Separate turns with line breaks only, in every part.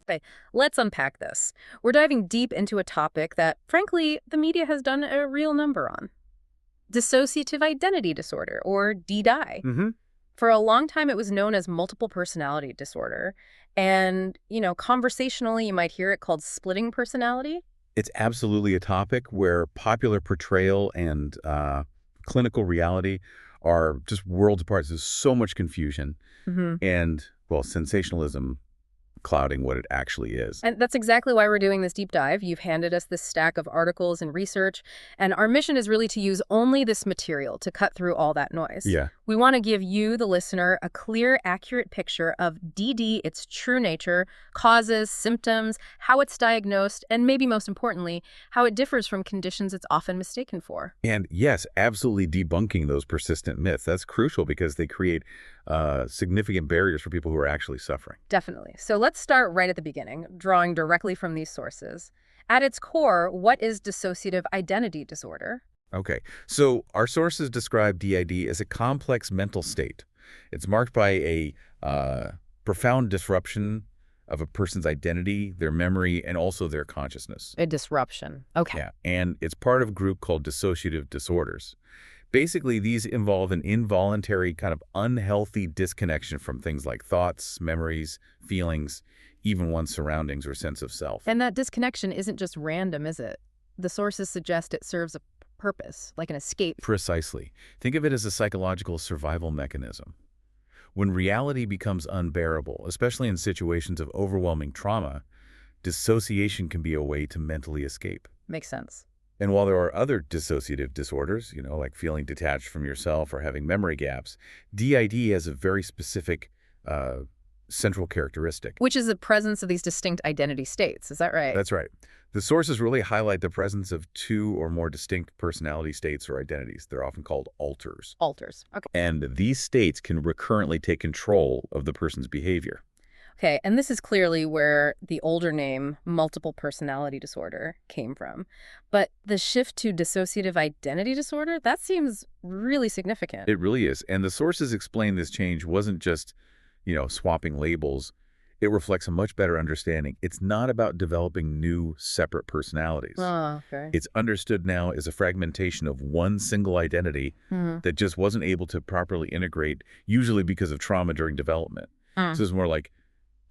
Okay, let's unpack this. We're diving deep into a topic that, frankly, the media has done a real number on. Dissociative Identity Disorder, or DID.
Hmm.
For a long time, it was known as multiple personality disorder. And, conversationally, you might hear it called splitting personality.
It's absolutely a topic where popular portrayal and clinical reality are just worlds apart. There's so much confusion
Hmm.
and, well, sensationalism clouding what it actually is.
And that's exactly why we're doing this deep dive. You've handed us this stack of articles and research, and our mission is really to use only this material to cut through all that noise.
Yeah.
We want to give you, the listener, a clear, accurate picture of DD, its true nature, causes, symptoms, how it's diagnosed, and maybe most importantly, how it differs from conditions it's often mistaken for.
And yes, absolutely debunking those persistent myths. That's crucial because they create significant barriers for people who are actually suffering.
Definitely. So let's start right at the beginning, drawing directly from these sources. At its core, what is dissociative identity disorder?
Okay, so our sources describe DID as a complex mental state. It's marked by a profound disruption of a person's identity, their memory, and also their consciousness.
A disruption. Okay.
Yeah, and it's part of a group called dissociative disorders. Basically, these involve an involuntary kind of unhealthy disconnection from things like thoughts, memories, feelings, even one's surroundings or sense of self.
And that disconnection isn't just random, is it? The sources suggest it serves a purpose, like an escape.
Precisely. Think of it as a psychological survival mechanism. When reality becomes unbearable, especially in situations of overwhelming trauma, dissociation can be a way to mentally escape.
Makes sense.
And while there are other dissociative disorders, like feeling detached from yourself or having memory gaps, DID has a very specific central characteristic.
Which is the presence of these distinct identity states. Is that right?
That's right. The sources really highlight the presence of two or more distinct personality states or identities. They're often called alters.
Alters. Okay.
And these states can recurrently take control of the person's behavior.
Okay, and this is clearly where the older name, multiple personality disorder, came from. But the shift to dissociative identity disorder, that seems really significant.
It really is. And the sources explain this change wasn't just, swapping labels. It reflects a much better understanding. It's not about developing new, separate personalities.
Oh, okay.
It's understood now as a fragmentation of one single identity that just wasn't able to properly integrate, usually because of trauma during development. So it's more like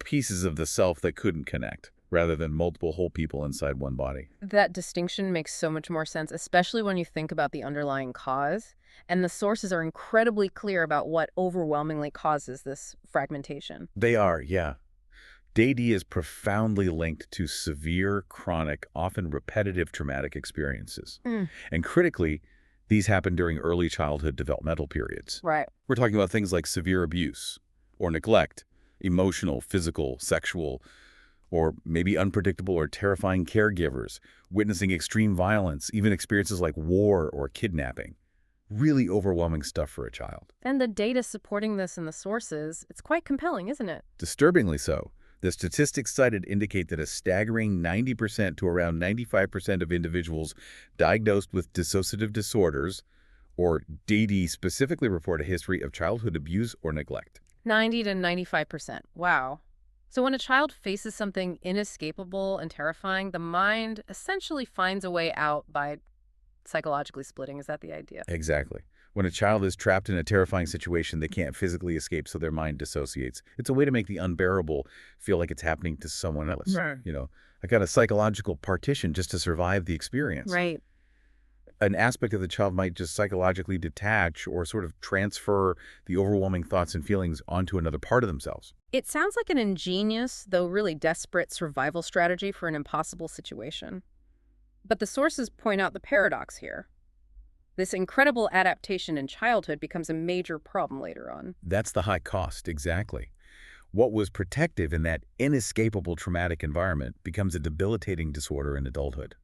pieces of the self that couldn't connect, rather than multiple whole people inside one body.
That distinction makes so much more sense, especially when you think about the underlying cause. And the sources are incredibly clear about what overwhelmingly causes this fragmentation.
They are, yeah. DID is profoundly linked to severe, chronic, often repetitive traumatic experiences. And critically, these happen during early childhood developmental periods.
Right.
We're talking about things like severe abuse or neglect, emotional, physical, sexual, or maybe unpredictable or terrifying caregivers, witnessing extreme violence, even experiences like war or kidnapping. Really overwhelming stuff for a child.
And the data supporting this in the sources, it's quite compelling, isn't it?
Disturbingly so. The statistics cited indicate that a staggering 90% to around 95% of individuals diagnosed with dissociative disorders, or DD, specifically report a history of childhood abuse or neglect.
90 to 95%. Wow. So when a child faces something inescapable and terrifying, the mind essentially finds a way out by psychologically splitting. Is that the idea?
Exactly. When a child is trapped in a terrifying situation, they can't physically escape, so their mind dissociates. It's a way to make the unbearable feel like it's happening to someone else.
Right.
I got a psychological partition just to survive the experience.
Right.
An aspect of the child might just psychologically detach or sort of transfer the overwhelming thoughts and feelings onto another part of themselves.
It sounds like an ingenious, though really desperate survival strategy for an impossible situation. But the sources point out the paradox here. This incredible adaptation in childhood becomes a major problem later on.
That's the high cost, exactly. What was protective in that inescapable traumatic environment becomes a debilitating disorder in adulthood.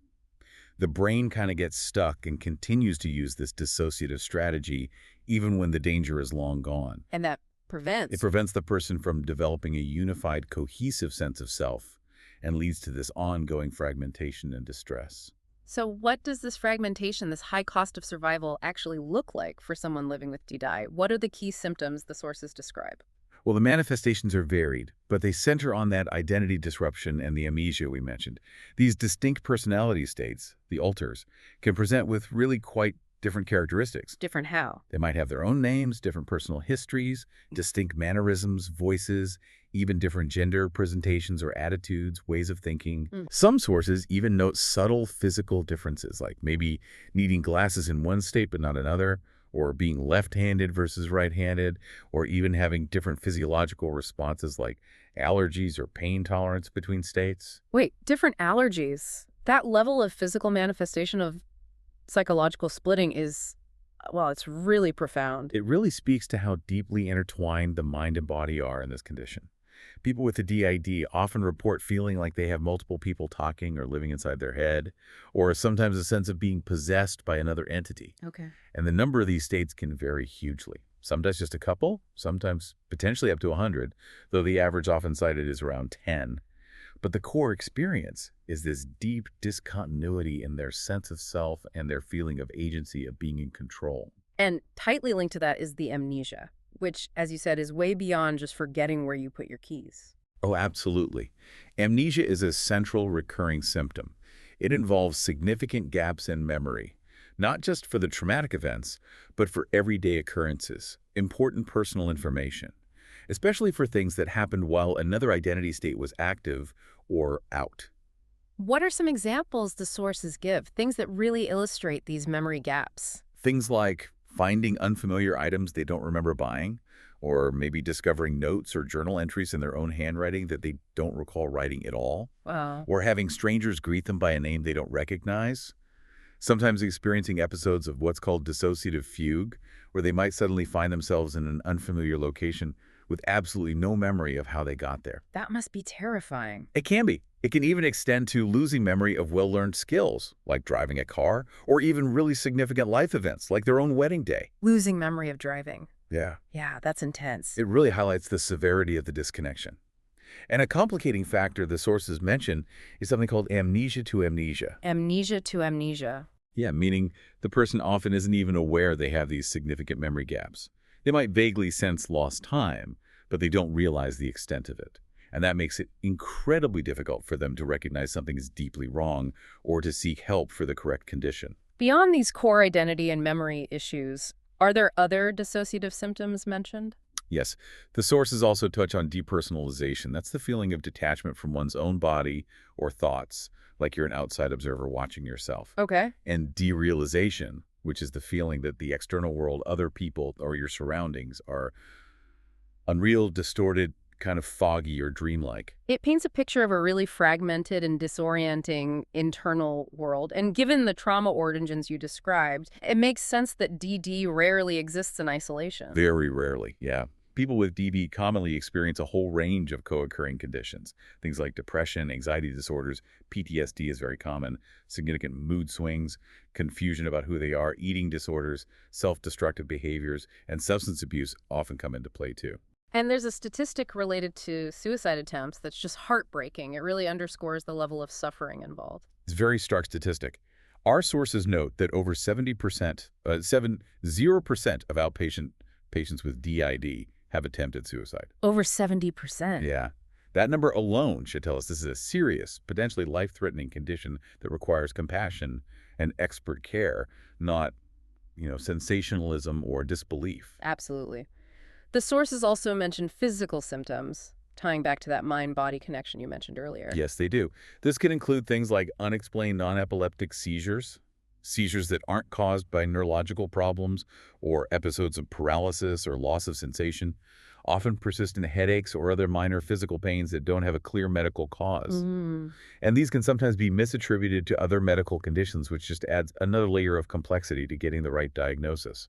The brain kind of gets stuck and continues to use this dissociative strategy even when the danger is long gone.
And that prevents.
It prevents the person from developing a unified, cohesive sense of self and leads to this ongoing fragmentation and distress.
So what does this fragmentation, this high cost of survival, actually look like for someone living with DDI? What are the key symptoms the sources describe?
Well, the manifestations are varied, but they center on that identity disruption and the amnesia we mentioned. These distinct personality states, the alters, can present with really quite different characteristics.
Different how?
They might have their own names, different personal histories, distinct mannerisms, voices, even different gender presentations or attitudes, ways of thinking.
Mm.
Some sources even note subtle physical differences, like maybe needing glasses in one state but not another, or being left-handed versus right-handed, or even having different physiological responses like allergies or pain tolerance between states.
Wait, different allergies. That level of physical manifestation of psychological splitting is, well, it's really profound.
It really speaks to how deeply intertwined the mind and body are in this condition. People with the DID often report feeling like they have multiple people talking or living inside their head, or sometimes a sense of being possessed by another entity.
Okay.
And the number of these states can vary hugely. Sometimes just a couple, sometimes potentially up to 100, though the average often cited is around 10. But the core experience is this deep discontinuity in their sense of self and their feeling of agency, of being in control.
And tightly linked to that is the amnesia, which, as you said, is way beyond just forgetting where you put your keys.
Oh, absolutely. Amnesia is a central recurring symptom. It involves significant gaps in memory, not just for the traumatic events, but for everyday occurrences, important personal information, especially for things that happened while another identity state was active or out.
What are some examples the sources give, things that really illustrate these memory gaps?
Things like finding unfamiliar items they don't remember buying, or maybe discovering notes or journal entries in their own handwriting that they don't recall writing at all,
Wow.
or having strangers greet them by a name they don't recognize. Sometimes experiencing episodes of what's called dissociative fugue, where they might suddenly find themselves in an unfamiliar location with absolutely no memory of how they got there.
That must be terrifying.
It can be. It can even extend to losing memory of well-learned skills, like driving a car, or even really significant life events, like their own wedding day.
Losing memory of driving.
Yeah.
Yeah, that's intense.
It really highlights the severity of the disconnection. And a complicating factor the sources mention is something called amnesia to amnesia.
Amnesia to amnesia.
Yeah, meaning the person often isn't even aware they have these significant memory gaps. They might vaguely sense lost time, but they don't realize the extent of it. And that makes it incredibly difficult for them to recognize something is deeply wrong or to seek help for the correct condition.
Beyond these core identity and memory issues, are there other dissociative symptoms mentioned?
Yes, the sources also touch on depersonalization. That's the feeling of detachment from one's own body or thoughts, like you're an outside observer watching yourself.
Okay.
And derealization, which is the feeling that the external world, other people, or your surroundings are unreal, distorted, kind of foggy or dreamlike.
It paints a picture of a really fragmented and disorienting internal world. And given the trauma origins you described, it makes sense that DD rarely exists in isolation.
Very rarely, yeah. People with DB commonly experience a whole range of co-occurring conditions. Things like depression, anxiety disorders, PTSD is very common, significant mood swings, confusion about who they are, eating disorders, self-destructive behaviors, and substance abuse often come into play too.
And there's a statistic related to suicide attempts that's just heartbreaking. It really underscores the level of suffering involved.
It's a very stark statistic. Our sources note that over 70% of outpatient patients with DID have attempted suicide.
Over 70%.
Yeah. That number alone should tell us this is a serious, potentially life-threatening condition that requires compassion and expert care, not, sensationalism or disbelief.
Absolutely. The sources also mention physical symptoms, tying back to that mind-body connection you mentioned earlier.
Yes, they do. This can include things like unexplained non-epileptic seizures, seizures that aren't caused by neurological problems, or episodes of paralysis or loss of sensation, often persistent headaches or other minor physical pains that don't have a clear medical cause.
Mm.
And these can sometimes be misattributed to other medical conditions, which just adds another layer of complexity to getting the right diagnosis.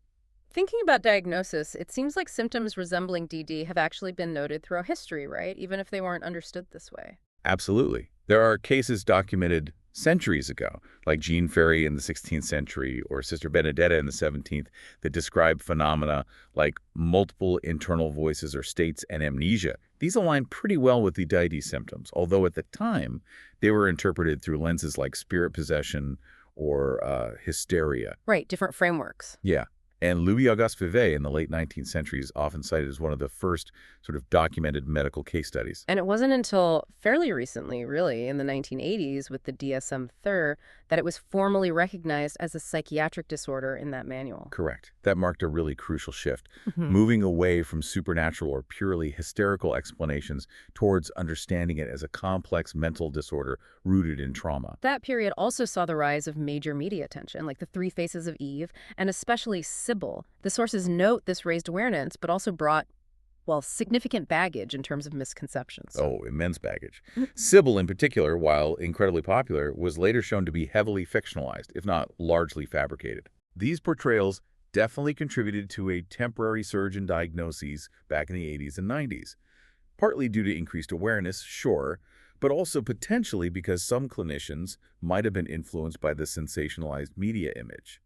Thinking about diagnosis, it seems like symptoms resembling DD have actually been noted throughout history, right? Even if they weren't understood this way.
Absolutely. There are cases documented centuries ago, like Jean Ferry in the 16th century or Sister Benedetta in the 17th, that describe phenomena like multiple internal voices or states and amnesia. These align pretty well with the DID symptoms, although at the time they were interpreted through lenses like spirit possession or hysteria.
Right, different frameworks.
Yeah. And Louis-Auguste Vivet in the late 19th century is often cited as one of the first sort of documented medical case studies.
And it wasn't until fairly recently, really, in the 1980s with the DSM-4 that it was formally recognized as a psychiatric disorder in that manual.
Correct. That marked a really crucial shift,
Mhm.
moving away from supernatural or purely hysterical explanations towards understanding it as a complex mental disorder rooted in trauma.
That period also saw the rise of major media attention, like the Three Faces of Eve, and especially Sybil. The sources note this raised awareness, but also brought, well, significant baggage in terms of misconceptions.
Oh, immense baggage. Sybil, in particular, while incredibly popular, was later shown to be heavily fictionalized, if not largely fabricated. These portrayals definitely contributed to a temporary surge in diagnoses back in the 80s and 90s, partly due to increased awareness, sure, but also potentially because some clinicians might have been influenced by the sensationalized media image.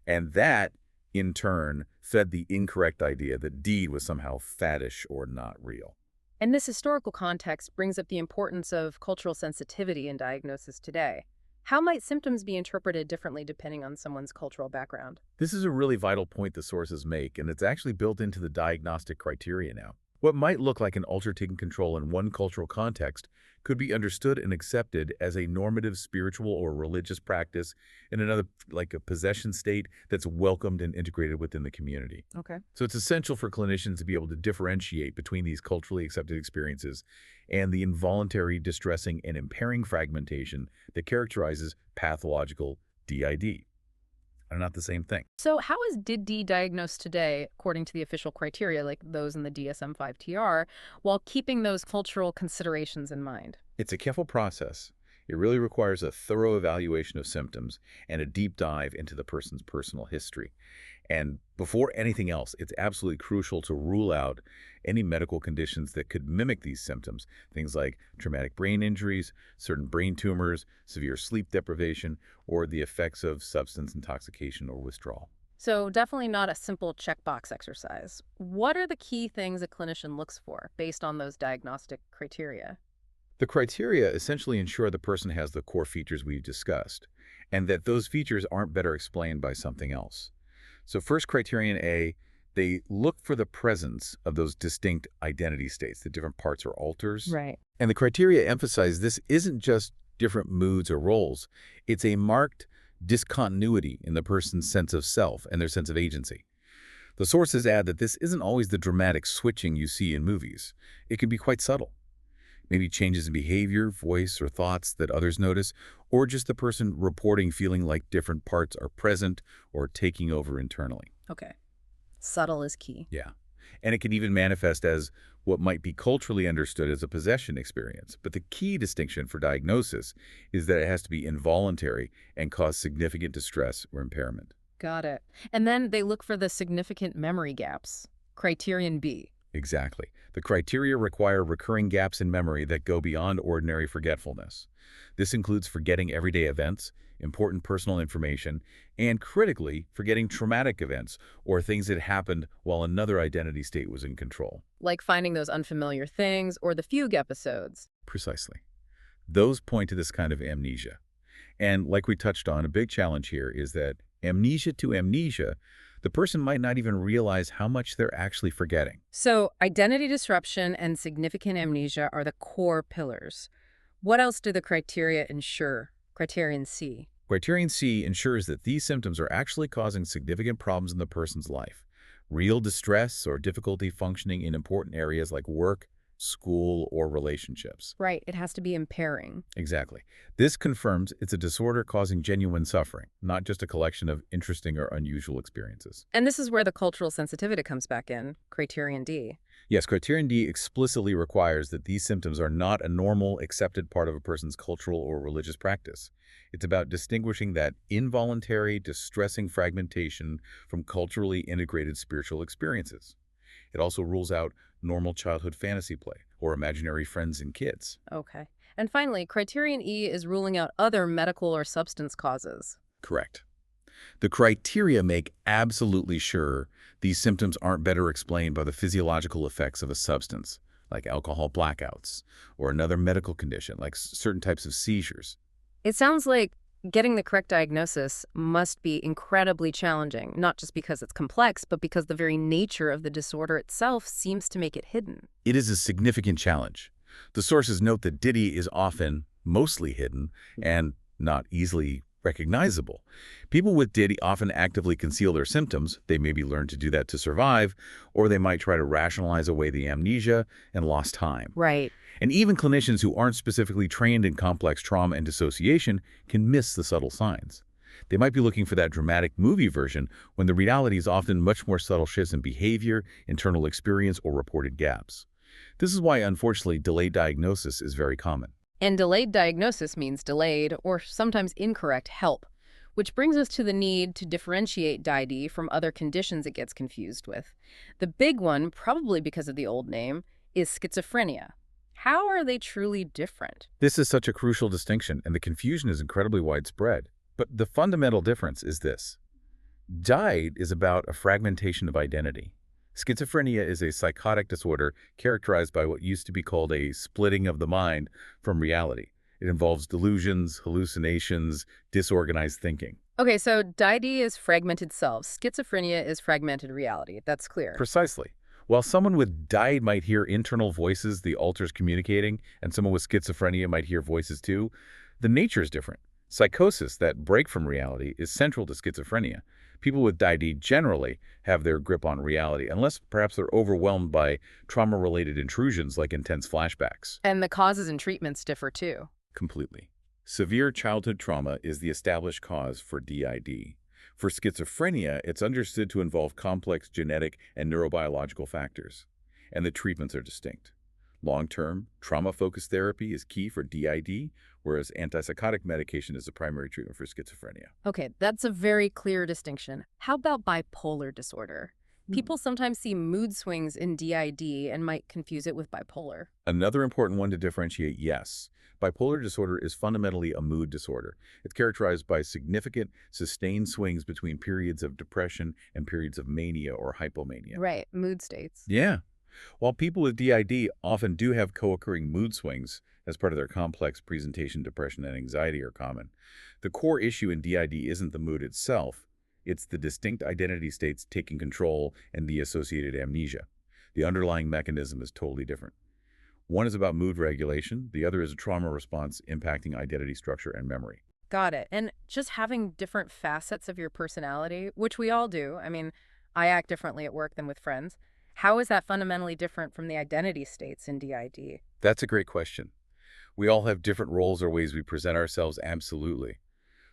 And that, in turn, fed the incorrect idea that deed was somehow faddish or not real.
And this historical context brings up the importance of cultural sensitivity in diagnosis today. How might symptoms be interpreted differently depending on someone's cultural background?
This is a really vital point the sources make, and it's actually built into the diagnostic criteria now. What might look like an altered control in one cultural context could be understood and accepted as a normative spiritual or religious practice in another, like a possession state that's welcomed and integrated within the community.
Okay.
So it's essential for clinicians to be able to differentiate between these culturally accepted experiences and the involuntary, distressing, and impairing fragmentation that characterizes pathological DID. Are not the same thing.
So how is DID diagnosed today according to the official criteria, like those in the DSM-5-TR, while keeping those cultural considerations in mind?
It's a careful process. It really requires a thorough evaluation of symptoms and a deep dive into the person's personal history. And before anything else, it's absolutely crucial to rule out any medical conditions that could mimic these symptoms, things like traumatic brain injuries, certain brain tumors, severe sleep deprivation, or the effects of substance intoxication or withdrawal.
So definitely not a simple checkbox exercise. What are the key things a clinician looks for based on those diagnostic criteria?
The criteria essentially ensure the person has the core features we've discussed, and that those features aren't better explained by something else. So first criterion A, they look for the presence of those distinct identity states, the different parts or alters.
Right.
And the criteria emphasize this isn't just different moods or roles. It's a marked discontinuity in the person's sense of self and their sense of agency. The sources add that this isn't always the dramatic switching you see in movies. It can be quite subtle. Maybe changes in behavior, voice, or thoughts that others notice, or just the person reporting feeling like different parts are present or taking over internally.
Okay. Subtle is key.
Yeah. And it can even manifest as what might be culturally understood as a possession experience. But the key distinction for diagnosis is that it has to be involuntary and cause significant distress or impairment.
Got it. And then they look for the significant memory gaps. Criterion B.
Exactly. The criteria require recurring gaps in memory that go beyond ordinary forgetfulness. This includes forgetting everyday events, important personal information, and critically, forgetting traumatic events or things that happened while another identity state was in control.
Like finding those unfamiliar things or the fugue episodes.
Precisely. Those point to this kind of amnesia. And like we touched on, a big challenge here is that amnesia to amnesia, the person might not even realize how much they're actually forgetting.
So identity disruption and significant amnesia are the core pillars. What else do the criteria ensure? Criterion C.
Criterion C ensures that these symptoms are actually causing significant problems in the person's life. Real distress or difficulty functioning in important areas like work, school, or relationships.
Right, it has to be impairing.
Exactly. This confirms it's a disorder causing genuine suffering, not just a collection of interesting or unusual experiences.
And this is where the cultural sensitivity comes back in, criterion D.
Yes, criterion D explicitly requires that these symptoms are not a normal, accepted part of a person's cultural or religious practice. It's about distinguishing that involuntary, distressing fragmentation from culturally integrated spiritual experiences. It also rules out normal childhood fantasy play or imaginary friends and kids.
Okay. And finally, criterion E is ruling out other medical or substance causes.
Correct. The criteria make absolutely sure these symptoms aren't better explained by the physiological effects of a substance, like alcohol blackouts, or another medical condition, like certain types of seizures.
It sounds like Getting the correct diagnosis must be incredibly challenging, not just because it's complex, but because the very nature of the disorder itself seems to make it hidden.
It is a significant challenge. The sources note that DID is often mostly hidden and not easily recognizable. People with DID often actively conceal their symptoms. They maybe learn to do that to survive, or they might try to rationalize away the amnesia and lost time.
Right.
And even clinicians who aren't specifically trained in complex trauma and dissociation can miss the subtle signs. They might be looking for that dramatic movie version when the reality is often much more subtle shifts in behavior, internal experience, or reported gaps. This is why, unfortunately, delayed diagnosis is very common.
And delayed diagnosis means delayed or sometimes incorrect help, which brings us to the need to differentiate DID from other conditions it gets confused with. The big one, probably because of the old name, is schizophrenia. How are they truly different?
This is such a crucial distinction, and the confusion is incredibly widespread. But the fundamental difference is this. DID is about a fragmentation of identity. Schizophrenia is a psychotic disorder characterized by what used to be called a splitting of the mind from reality. It involves delusions, hallucinations, disorganized thinking.
Okay, so DID is fragmented selves. Schizophrenia is fragmented reality. That's clear.
Precisely. While someone with DID might hear internal voices the alter's communicating, and someone with schizophrenia might hear voices too, the nature is different. Psychosis, that break from reality, is central to schizophrenia. People with DID generally have their grip on reality, unless perhaps they're overwhelmed by trauma-related intrusions like intense flashbacks.
And the causes and treatments differ too.
Completely. Severe childhood trauma is the established cause for DID. For schizophrenia, it's understood to involve complex genetic and neurobiological factors, and the treatments are distinct. Long-term, trauma-focused therapy is key for DID, whereas antipsychotic medication is the primary treatment for schizophrenia.
Okay, that's a very clear distinction. How about bipolar disorder? People sometimes see mood swings in DID and might confuse it with bipolar.
Another important one to differentiate, yes. Bipolar disorder is fundamentally a mood disorder. It's characterized by significant, sustained swings between periods of depression and periods of mania or hypomania.
Right, mood states.
Yeah. While people with DID often do have co-occurring mood swings as part of their complex presentation, depression and anxiety are common. The core issue in DID isn't the mood itself. It's the distinct identity states taking control and the associated amnesia. The underlying mechanism is totally different. One is about mood regulation. The other is a trauma response impacting identity structure and memory.
Got it. And just having different facets of your personality, which we all do. I mean, I act differently at work than with friends. How is that fundamentally different from the identity states in DID?
That's a great question. We all have different roles or ways we present ourselves, absolutely.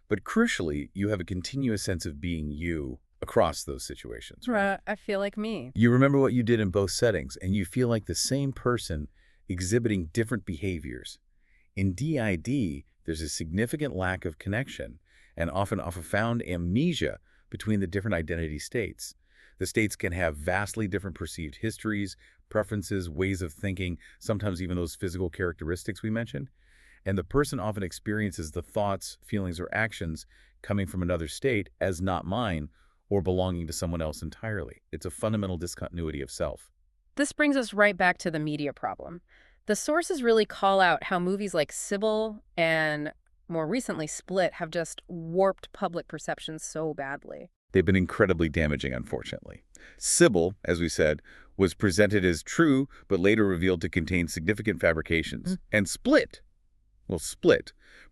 But crucially, you have a continuous sense of being you across those situations.
Right. I feel like me.
You remember what you did in both settings, and you feel like the same person exhibiting different behaviors. In DID, there's a significant lack of connection and often a profound amnesia between the different identity states. The states can have vastly different perceived histories, preferences, ways of thinking, sometimes even those physical characteristics we mentioned. And the person often experiences the thoughts, feelings, or actions coming from another state as not mine or belonging to someone else entirely. It's a fundamental discontinuity of self.
This brings us right back to the media problem. The sources really call out how movies like Sybil and, more recently, Split have just warped public perception so badly.
They've been incredibly damaging, unfortunately. Sybil, as we said, was presented as true, but later revealed to contain significant fabrications. And Split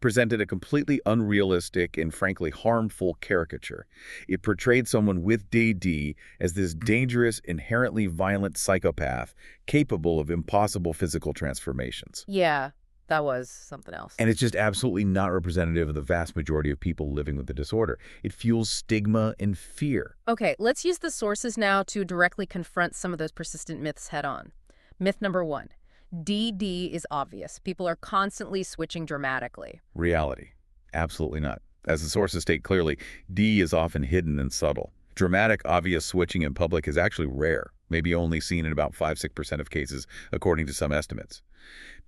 presented a completely unrealistic and frankly harmful caricature. It portrayed someone with DD as this dangerous, inherently violent psychopath capable of impossible physical transformations.
Yeah, that was something else.
And it's just absolutely not representative of the vast majority of people living with the disorder. It fuels stigma and fear.
Okay, let's use the sources now to directly confront some of those persistent myths head on. Myth number 1. DD is obvious. People are constantly switching dramatically.
Reality. Absolutely not. As the sources state clearly, D is often hidden and subtle. Dramatic, obvious switching in public is actually rare, maybe only seen in about 5–6% of cases, according to some estimates.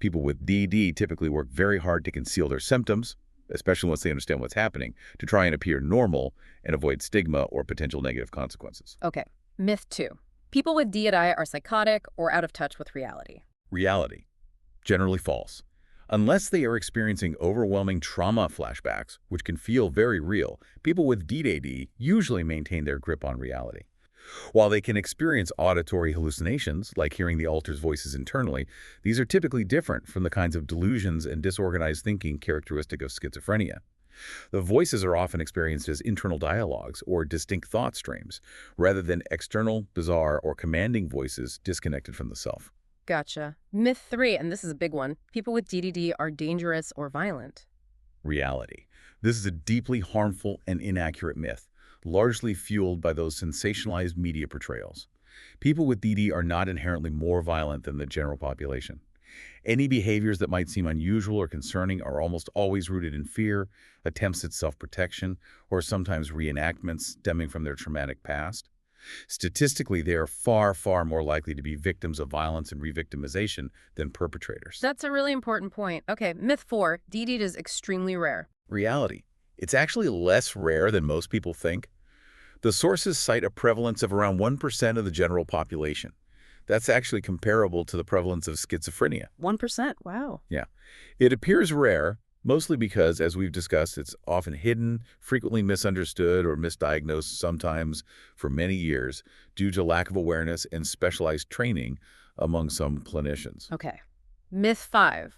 People with DD typically work very hard to conceal their symptoms, especially once they understand what's happening, to try and appear normal and avoid stigma or potential negative consequences.
Okay. Myth 2. People with DD are psychotic or out of touch with reality.
Reality. Generally false. Unless they are experiencing overwhelming trauma flashbacks, which can feel very real, people with DAD usually maintain their grip on reality. While they can experience auditory hallucinations, like hearing the alter's voices internally, these are typically different from the kinds of delusions and disorganized thinking characteristic of schizophrenia. The voices are often experienced as internal dialogues or distinct thought streams, rather than external, bizarre, or commanding voices disconnected from the self.
Gotcha. Myth 3, and this is a big one. People with DDD are dangerous or violent.
Reality. This is a deeply harmful and inaccurate myth, largely fueled by those sensationalized media portrayals. People with DD are not inherently more violent than the general population. Any behaviors that might seem unusual or concerning are almost always rooted in fear, attempts at self-protection, or sometimes reenactments stemming from their traumatic past. Statistically, they are far, far more likely to be victims of violence and re-victimization than perpetrators.
That's a really important point. Okay, myth 4, DD is extremely rare.
Reality. It's actually less rare than most people think. The sources cite a prevalence of around 1% of the general population. That's actually comparable to the prevalence of schizophrenia.
1%? Wow.
Yeah. It appears rare, mostly because, as we've discussed, it's often hidden, frequently misunderstood or misdiagnosed, sometimes for many years, due to lack of awareness and specialized training among some clinicians.
Okay. Myth 5,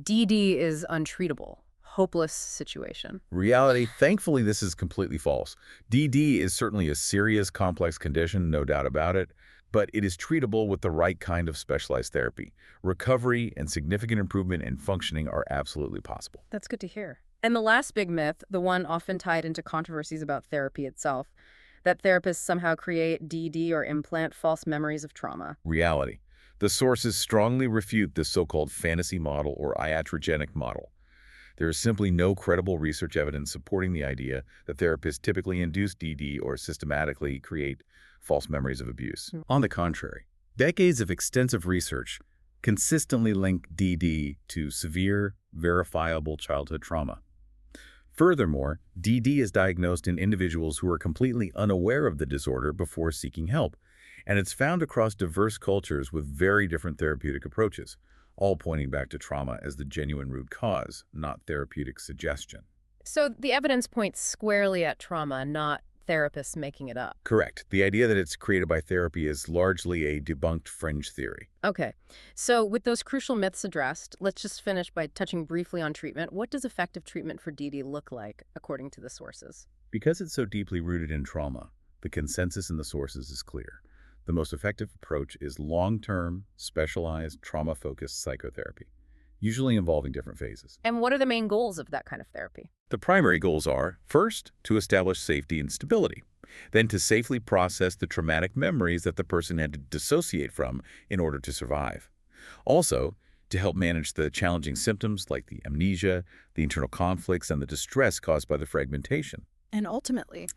DD is untreatable. Hopeless situation.
Reality, thankfully, this is completely false. DD is certainly a serious, complex condition, no doubt about it, but it is treatable with the right kind of specialized therapy. Recovery and significant improvement in functioning are absolutely possible.
That's good to hear. And the last big myth, the one often tied into controversies about therapy itself, that therapists somehow create DD or implant false memories of trauma.
Reality. The sources strongly refute this so-called fantasy model or iatrogenic model. There is simply no credible research evidence supporting the idea that therapists typically induce DD or systematically create false memories of abuse. On the contrary, decades of extensive research consistently link DD to severe, verifiable childhood trauma. Furthermore, DD is diagnosed in individuals who are completely unaware of the disorder before seeking help, and it's found across diverse cultures with very different therapeutic approaches, all pointing back to trauma as the genuine root cause, not therapeutic suggestion.
So the evidence points squarely at trauma, not therapists making it up.
Correct. The idea that it's created by therapy is largely a debunked fringe theory.
Okay. So with those crucial myths addressed, let's just finish by touching briefly on treatment. What does effective treatment for DD look like, according to the sources?
Because it's so deeply rooted in trauma, the consensus in the sources is clear. The most effective approach is long-term, specialized, trauma-focused psychotherapy, usually involving different phases.
And what are the main goals of that kind of therapy?
The primary goals are, first, to establish safety and stability, then to safely process the traumatic memories that the person had to dissociate from in order to survive. Also, to help manage the challenging symptoms like the amnesia, the internal conflicts, and the distress caused by the fragmentation.
And ultimately,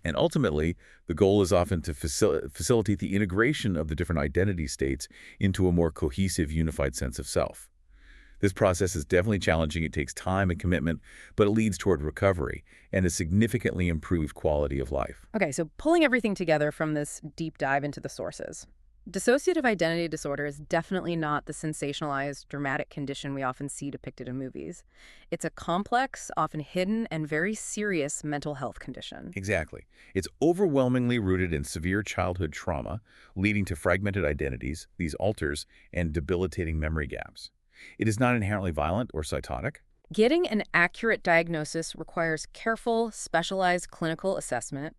the goal is often to facilitate the integration of the different identity states into a more cohesive, unified sense of self. This process is definitely challenging. It takes time and commitment, but it leads toward recovery and a significantly improved quality of life.
Okay, so pulling everything together from this deep dive into the sources. Dissociative identity disorder is definitely not the sensationalized, dramatic condition we often see depicted in movies. It's a complex, often hidden, and very serious mental health condition.
Exactly. It's overwhelmingly rooted in severe childhood trauma, leading to fragmented identities, these alters, and debilitating memory gaps. It is not inherently violent or psychotic.
Getting an accurate diagnosis requires careful, specialized clinical assessment,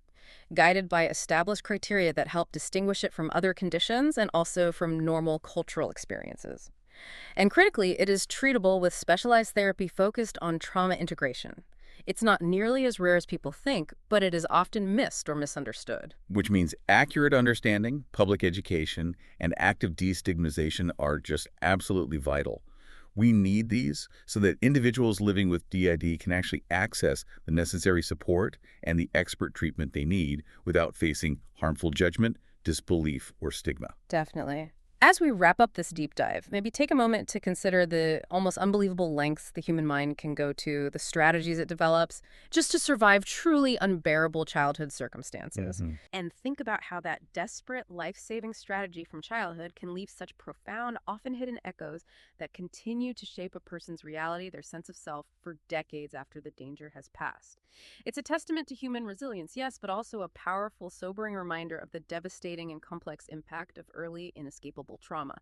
guided by established criteria that help distinguish it from other conditions and also from normal cultural experiences. And critically, it is treatable with specialized therapy focused on trauma integration. It's not nearly as rare as people think, but it is often missed or misunderstood.
Which means accurate understanding, public education, and active destigmatization are just absolutely vital. We need these so that individuals living with DID can actually access the necessary support and the expert treatment they need without facing harmful judgment, disbelief, or stigma.
Definitely. As we wrap up this deep dive, maybe take a moment to consider the almost unbelievable lengths the human mind can go to, the strategies it develops, just to survive truly unbearable childhood circumstances.
Hmm.
And think about how that desperate life-saving strategy from childhood can leave such profound, often hidden echoes that continue to shape a person's reality, their sense of self, for decades after the danger has passed. It's a testament to human resilience, yes, but also a powerful, sobering reminder of the devastating and complex impact of early, inescapable trauma.